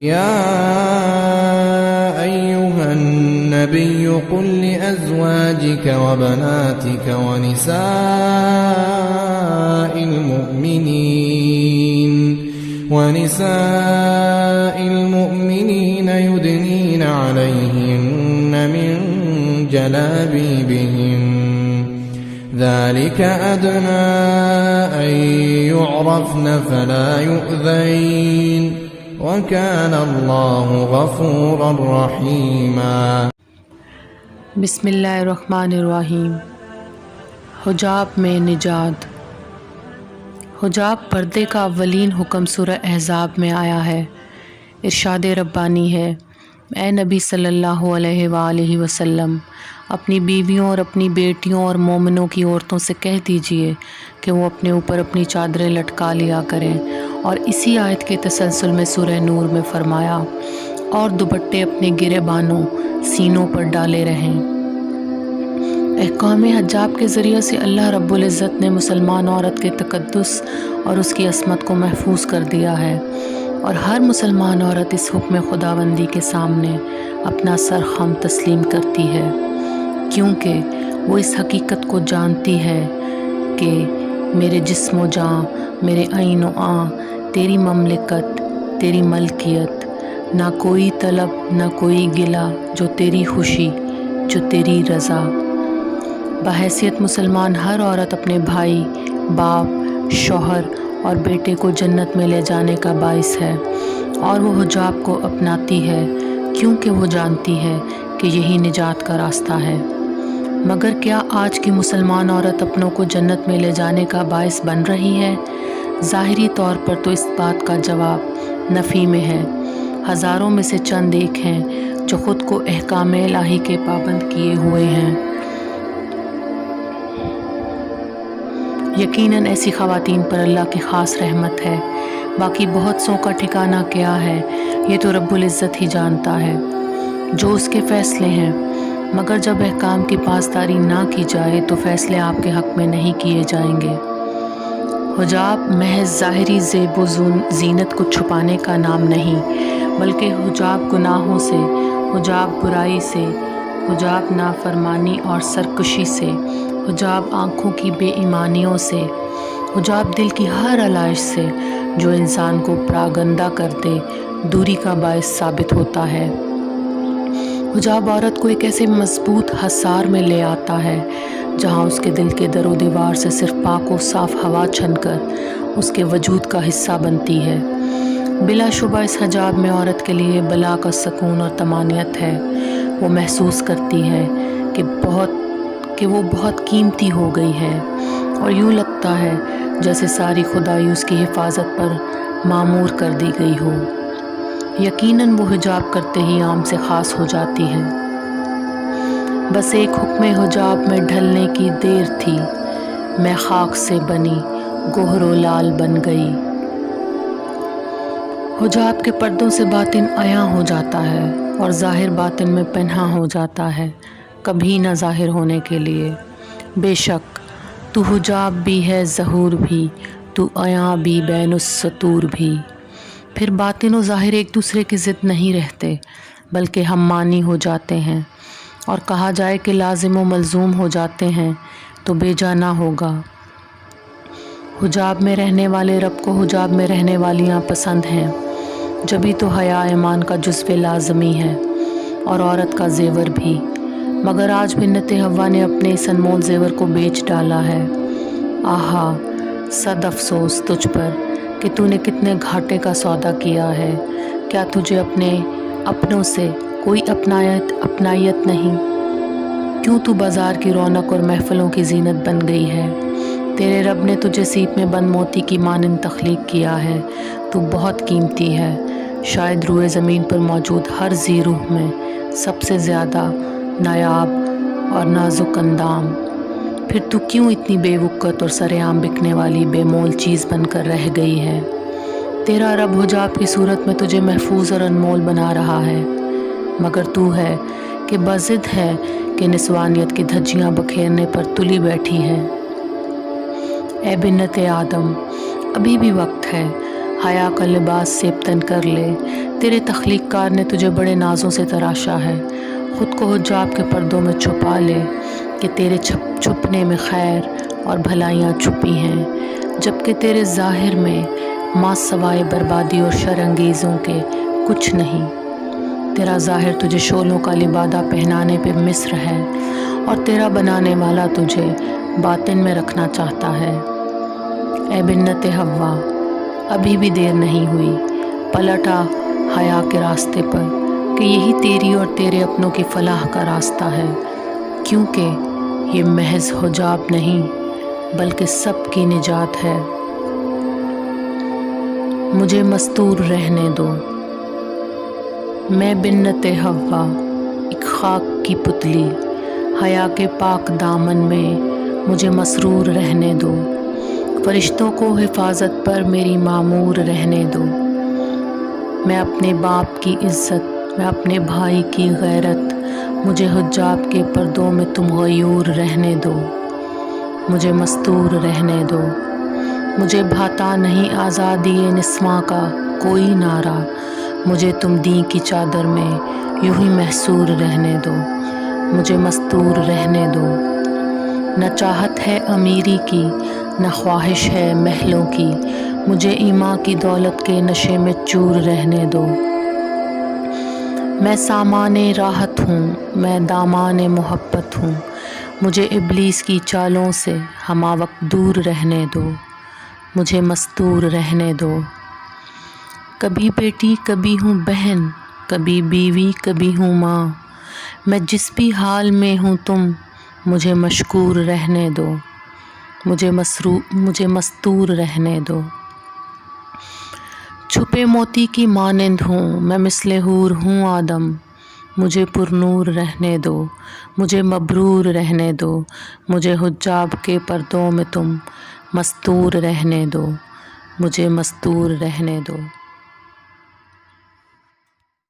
يا أيها النبي قل لأزواجك وبناتك ونساء المؤمنين يدنين عليهن من جلابيبهن ذلك أدنى أن يعرفن فلا يؤذين وَكَانَ اللَّهُ غَفُورًا رَحِيمًا۔ بسم اللہ الرحمن الرحیم۔ حجاب میں نجات۔ حجاب پردے کا اولین حکم سورہ احزاب میں آیا ہے۔ ارشاد ربانی ہے، اے نبی صلی اللہ علیہ وآلہ وسلم، اپنی بیویوں اور اپنی بیٹیوں اور مومنوں کی عورتوں سے کہہ دیجئے کہ وہ اپنے اوپر اپنی چادریں لٹکا لیا کریں، اور اسی آیت کے تسلسل میں سورہ نور میں فرمایا، اور دوپٹے اپنے گریبانوں سینوں پر ڈالے رہیں۔ احکام حجاب کے ذریعے سے اللہ رب العزت نے مسلمان عورت کے تقدس اور اس کی عصمت کو محفوظ کر دیا ہے، اور ہر مسلمان عورت اس حکم خداوندی کے سامنے اپنا سر خم تسلیم کرتی ہے، کیونکہ وہ اس حقیقت کو جانتی ہے کہ میرے جسم و جاں، میرے عین و آں، تیری مملکت، تیری ملکیت، نہ کوئی طلب نہ کوئی گلہ، جو تیری خوشی، جو تیری رضا۔ بحیثیت مسلمان ہر عورت اپنے بھائی، باپ، شوہر اور بیٹے کو جنت میں لے جانے کا باعث ہے، اور وہ حجاب کو اپناتی ہے کیونکہ وہ جانتی ہے کہ یہی نجات کا راستہ ہے۔ مگر کیا آج کی مسلمان عورت اپنوں کو جنت میں لے جانے کا باعث بن رہی ہے؟ ظاہری طور پر تو اس بات کا جواب نفی میں ہے۔ ہزاروں میں سے چند ایک ہیں جو خود کو احکام الہی کے پابند کیے ہوئے ہیں۔ یقیناً ایسی خواتین پر اللہ کی خاص رحمت ہے، باقی بہت سو کا ٹھکانہ کیا ہے یہ تو رب العزت ہی جانتا ہے، جو اس کے فیصلے ہیں۔ مگر جب احکام کی پاسداری نہ کی جائے تو فیصلے آپ کے حق میں نہیں کیے جائیں گے۔ حجاب محض ظاہری زیب و زینت کو چھپانے کا نام نہیں، بلکہ حجاب گناہوں سے، حجاب برائی سے، حجاب نافرمانی اور سرکشی سے، حجاب آنکھوں کی بے ایمانیوں سے، حجاب دل کی ہر علائش سے جو انسان کو پراگندہ کر دے، دوری کا باعث ثابت ہوتا ہے۔ حجاب عورت کو ایک ایسے مضبوط حصار میں لے آتا ہے جہاں اس کے دل کے در و دیوار سے صرف پاک و صاف ہوا چھن کر اس کے وجود کا حصہ بنتی ہے۔ بلا شبہ اس حجاب میں عورت کے لیے بلا کا سکون اور طمانینت ہے۔ وہ محسوس کرتی ہے کہ وہ بہت قیمتی ہو گئی ہے، اور یوں لگتا ہے جیسے ساری خدائی اس کی حفاظت پر معمور کر دی گئی ہو۔ یقیناً وہ حجاب کرتے ہی عام سے خاص ہو جاتی ہے۔ بس ایک حکم حجاب میں ڈھلنے کی دیر تھی، میں خاک سے بنی گوہر و لال بن گئی۔ حجاب کے پردوں سے باطن عیاں ہو جاتا ہے اور ظاہر باطن میں پنہاں ہو جاتا ہے، کبھی نہ ظاہر ہونے کے لیے۔ بے شک تو حجاب بھی ہے ظہور بھی، تو عیاں بھی بین السطور بھی۔ پھر باطن و ظاہر ایک دوسرے کی ضد نہیں رہتے، بلکہ ہم معنی ہو جاتے ہیں، اور کہا جائے کہ لازم و ملزوم ہو جاتے ہیں تو بے جا نہ ہوگا۔ حجاب میں رہنے والے رب کو حجاب میں رہنے والیاں پسند ہیں، جبھی تو حیا ایمان کا جزو لازمی ہے، اور عورت کا زیور بھی۔ مگر آج بنت حوا نے اپنے اس انمول زیور کو بیچ ڈالا ہے۔ آہا صد افسوس تجھ پر کہ تو نے کتنے گھاٹے کا سودا کیا ہے۔ کیا تجھے اپنے اپنوں سے کوئی اپنائیت نہیں؟ کیوں تو بازار کی رونق اور محفلوں کی زینت بن گئی ہے؟ تیرے رب نے تجھے سیپ میں بند موتی کی مانند تخلیق کیا ہے۔ تو بہت قیمتی ہے، شاید روئے زمین پر موجود ہر ذی روح میں سب سے زیادہ نایاب اور نازک اندام۔ پھر تو کیوں اتنی بے وقت اور سر عام بکنے والی بے مول چیز بن کر رہ گئی ہے؟ تیرا رب حجاب کی صورت میں تجھے محفوظ اور انمول بنا رہا ہے، مگر تو ہے کہ بضد ہے کہ نسوانیت کی دھجیاں بکھیرنے پر تلی بیٹھی ہے۔ اے بنت آدم، ابھی بھی وقت ہے، حیا کا لباس سیبتن کر لے، تیرے تخلیق کار نے تجھے بڑے نازوں سے تراشا ہے، خود کو حجاب کے پردوں میں چھپا لے کہ تیرے چھپنے میں خیر اور بھلائیاں چھپی ہیں، جبکہ تیرے ظاہر میں ماں سوائے بربادی اور شر انگیزوں کے کچھ نہیں۔ تیرا ظاہر تجھے شعلوں کا لبادہ پہنانے پہ مصر ہے، اور تیرا بنانے والا تجھے باطن میں رکھنا چاہتا ہے۔ اے بنت حوا، ابھی بھی دیر نہیں ہوئی، پلٹا حیا کے راستے پر کہ یہی تیری اور تیرے اپنوں کی فلاح کا راستہ ہے، کیونکہ یہ محض حجاب نہیں بلکہ سب کی نجات ہے۔ مجھے مستور رہنے دو، میں بنت حوا ایک خاک کی پتلی، حیا کے پاک دامن میں مجھے مسرور رہنے دو، فرشتوں کو حفاظت پر میری معمور رہنے دو۔ میں اپنے باپ کی عزت، میں اپنے بھائی کی غیرت، مجھے حجاب کے پردوں میں تم غیور رہنے دو، مجھے مستور رہنے دو۔ مجھے بھاتا نہیں آزادی نسواں کا کوئی نعرہ، مجھے تم دین کی چادر میں یوں ہی محصور رہنے دو، مجھے مستور رہنے دو۔ نہ چاہت ہے امیری کی، نہ خواہش ہے محلوں کی، مجھے ایماں کی دولت کے نشے میں چور رہنے دو۔ میں سامان راحت ہوں، میں دامان محبت ہوں، مجھے ابلیس کی چالوں سے ہمہ وقت دور رہنے دو، مجھے مستور رہنے دو۔ کبھی بیٹی کبھی ہوں بہن، کبھی بیوی کبھی ہوں ماں، میں جس بھی حال میں ہوں تم مجھے مشکور رہنے دو، مجھے مستور رہنے دو۔ چھپے موتی کی مانند ہوں، میں مثل حور ہوں آدم، مجھے پرنور رہنے دو، مجھے مبرور رہنے دو، مجھے حجاب کے پردوں میں تم مستور رہنے دو، مجھے مستور رہنے دو۔